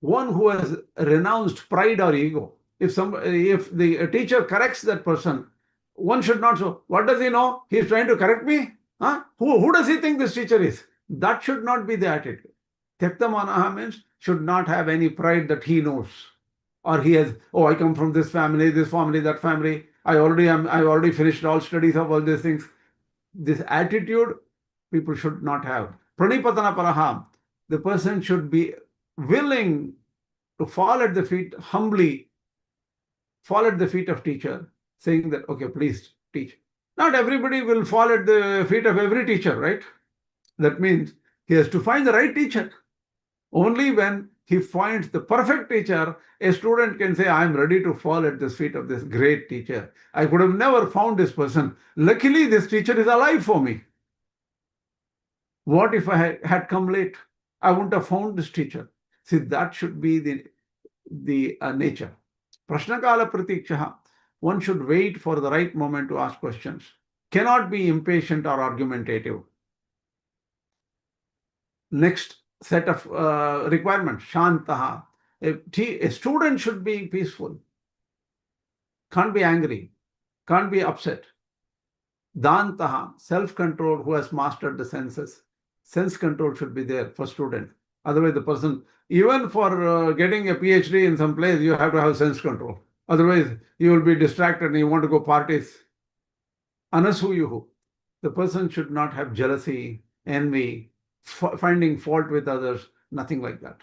one who has renounced pride or ego. If the teacher corrects that person, one should not say, what does he know? He is trying to correct me? Huh? Who does he think this teacher is? That should not be the attitude. Tyaktamanaha means should not have any pride that he knows. Or he has, I come from this family, that family. I already finished all studies of all these things. This attitude people should not have. Pranipatana paraha. The person should be willing to fall at the feet, humbly fall at the feet of teacher, saying that, okay, please teach. Not everybody will fall at the feet of every teacher, right? That means he has to find the right teacher. Only when he finds the perfect teacher, a student can say, I'm ready to fall at the feet of this great teacher. I could have never found this person. Luckily, this teacher is alive for me. What if I had come late? I wouldn't have found this teacher. See, that should be the nature. Prashnakala pratikshaha. One should wait for the right moment to ask questions. Cannot be impatient or argumentative. Next set of requirements. Shantaha. A student should be peaceful. Can't be angry. Can't be upset. Dantaha. Self-control, who has mastered the senses. Sense control should be there for student. Otherwise, the person, even for getting a PhD in some place, you have to have sense control. Otherwise, you will be distracted and you want to go parties. Anasuyuhu. The person should not have jealousy, envy, finding fault with others, nothing like that.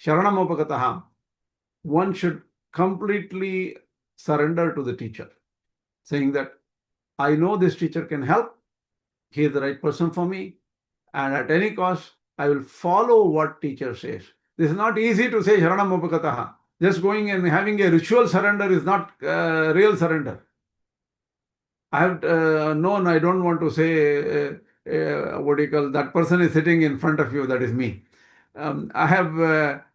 Sharanam upagataha. One should completely surrender to the teacher, saying that I know this teacher can help. He is the right person for me. And at any cost, I will follow what teacher says. This is not easy to say Sharanam upagataha. Just going and having a ritual surrender is not real surrender. I have known, I don't want to say, what do you call, that person is sitting in front of you, that is me. I have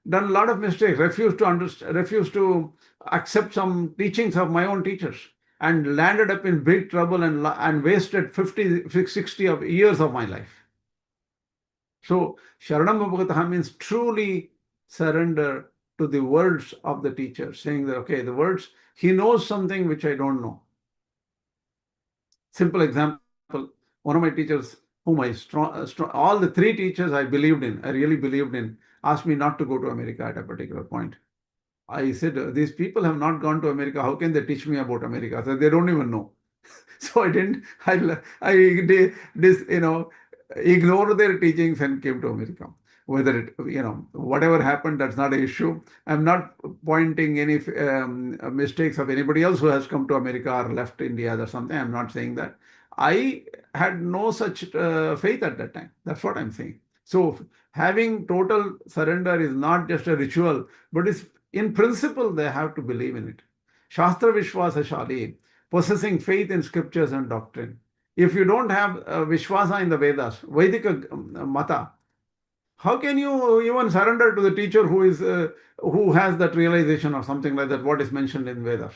done a lot of mistakes, refused to accept some teachings of my own teachers, and landed up in big trouble and wasted 50, 60 years of my life. So, Sharanam upagataha means truly surrender to the words of the teacher, saying that, okay, the words, he knows something which I don't know. Simple example, one of my teachers, whom I all the three teachers I really believed in, asked me not to go to America at a particular point. I said, these people have not gone to America. How can they teach me about America? So they don't even know. So I didn't, ignored their teachings and came to America. Whether it, whatever happened, that's not an issue. I'm not pointing any mistakes of anybody else who has come to America or left India or something. I'm not saying that. I had no such faith at that time. That's what I'm saying. So having total surrender is not just a ritual, but it's in principle they have to believe in it. Śāstra-viśvāsa, possessing faith in scriptures and doctrine. If you don't have Vishvasa in the Vedas, Vedika Mata, how can you even surrender to the teacher who has that realization or something like that, what is mentioned in Vedas?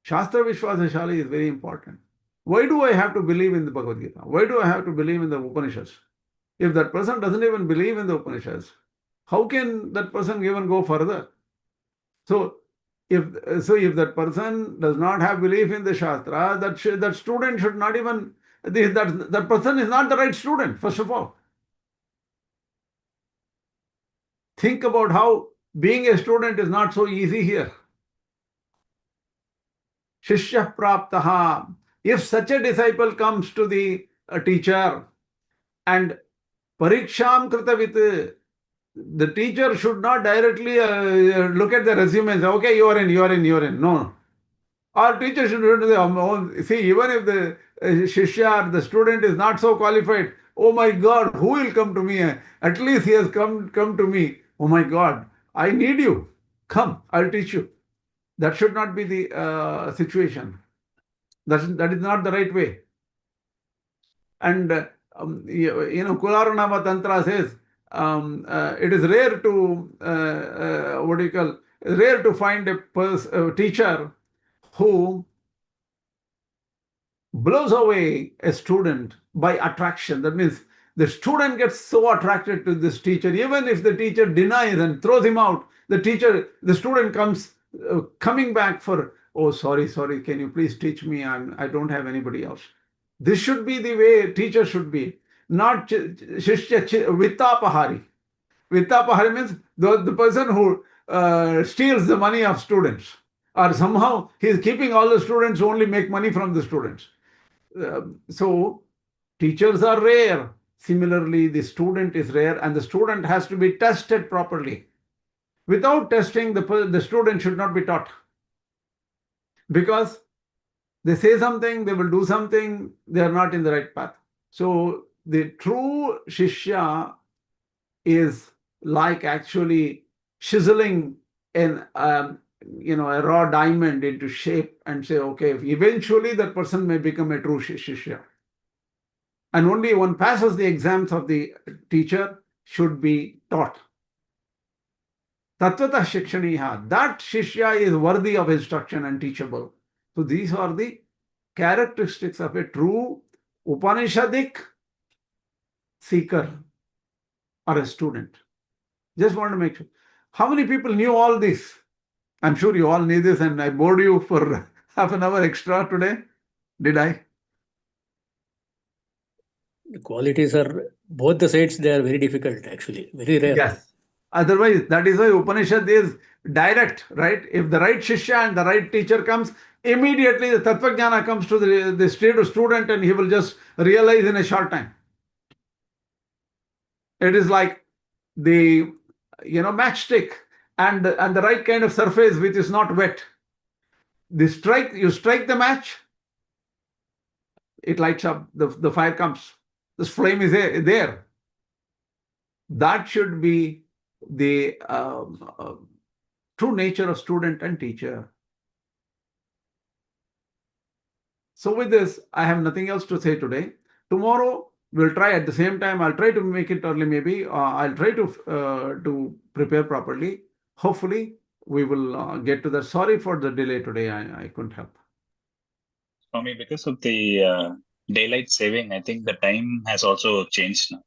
Śāstra-viśvāsa is very important. Why do I have to believe in the Bhagavad Gītā? Why do I have to believe in the Upanishads? If that person doesn't even believe in the Upanishads, how can that person even go further? So if that person does not have belief in the Shastra, that student should not even, that person is not the right student, first of all. Think about how being a student is not so easy here. Śiṣya praptaha. If such a disciple comes to the teacher and pariksham kritavit, the teacher should not directly look at the resume and say, okay, you are in. No. Our teacher should see, even if the Śiṣya, the student is not so qualified, oh my God, who will come to me? At least he has come to me. Oh my God, I need you. Come, I'll teach you. That should not be the situation. That is not the right way. And Kularunama Tantra says it is rare to rare to find a teacher who blows away a student by attraction. That means the student gets so attracted to this teacher, even if the teacher denies and throws him out, the student comes coming back for, oh, sorry, can you please teach me? I don't have anybody else. This should be the way teacher should be, not Śiṣya vittapahari. Vittapahari means the person who steals the money of students, or somehow he is keeping all the students who only make money from the students. So teachers are rare. Similarly, the student is rare, and the student has to be tested properly. Without testing, the student should not be taught. Because they say something, they will do something, they are not in the right path. So the true Śiṣya is like actually chiseling a raw diamond into shape and say, okay, eventually that person may become a true Śiṣya. And only one passes the exams of the teacher should be taught. Tattvata shikshaniha. That Śiṣya is worthy of instruction and teachable. So these are the characteristics of a true Upanishadic seeker or a student. Just want to make sure. How many people knew all this? I'm sure you all knew this, and I bored you for half an hour extra today. Did I? The qualities are, both the sides, they are very difficult actually, very rare. Yes. Otherwise, that is why Upanishad is direct, right? If the right Śiṣya and the right teacher comes, immediately the Tattva-jñāna comes to the state of student and he will just realize in a short time. It is like the matchstick and the right kind of surface which is not wet. You strike the match, it lights up, the fire comes, this flame is there. That should be the true nature of student and teacher. So with this, I have nothing else to say today. Tomorrow, we'll try at the same time. I'll try to make it early maybe. I'll try to prepare properly. Hopefully, we will get to that. Sorry for the delay today. I couldn't help. Swami, because of the daylight saving, I think the time has also changed now.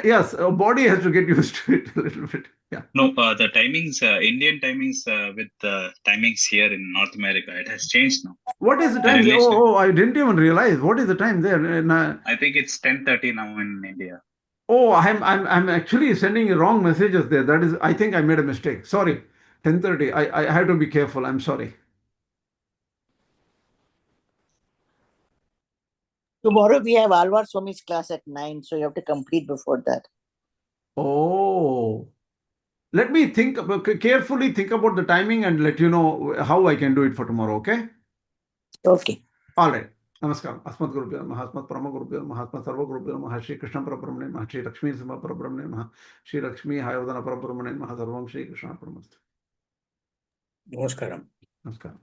Yes, our body has to get used to it a little bit. Yeah. No, the timings, Indian timings with the timings here in North America, it has changed now. What is the time? Oh, I didn't even realize. What is the time there? I think it's 10:30 now in India. Oh, I'm actually sending wrong messages there. That is, I think I made a mistake. Sorry, 10:30. I have to be careful. I'm sorry. Tomorrow we have Alvar Swami's class at 9, so you have to complete before that. Oh, let me carefully think about the timing and let you know how I can do it for tomorrow. Okay. Okay. All right. Namaskar. Asmat Gurubhyo Namaha, Asmat Parama Gurubhyo Namaha, Asmat Sarva Gurubhyo Namaha, Shri Kṛṣṇa Parabrahmane Namaha, Shri Lakshmi Simha Parabrahmane Namaha, Shri Lakshmi Hayavadana Parabrahmane Namaha, Sarvam Shri Kṛṣṇa Paramastu. Namaskaram. Namaskar.